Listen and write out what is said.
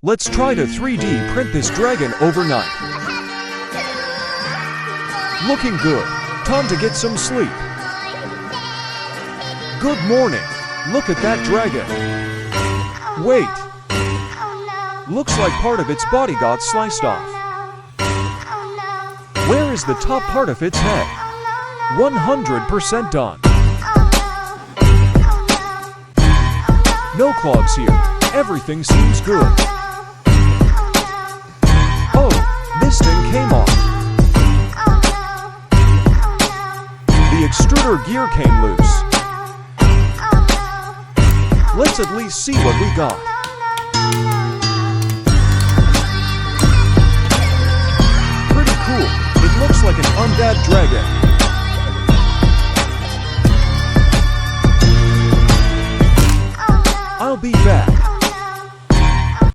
Let's try to 3D print this dragon overnight. Looking good. Time to get some sleep. Good morning. Look at that dragon. Wait. Looks like part of its body got sliced off. Where is the top part of its head? 100% done. No clogs here. Everything seems good. Oh, this thing came off. The extruder gear came loose. Let's at least see what we got. Pretty cool. It looks like an undead dragon. I'll be back.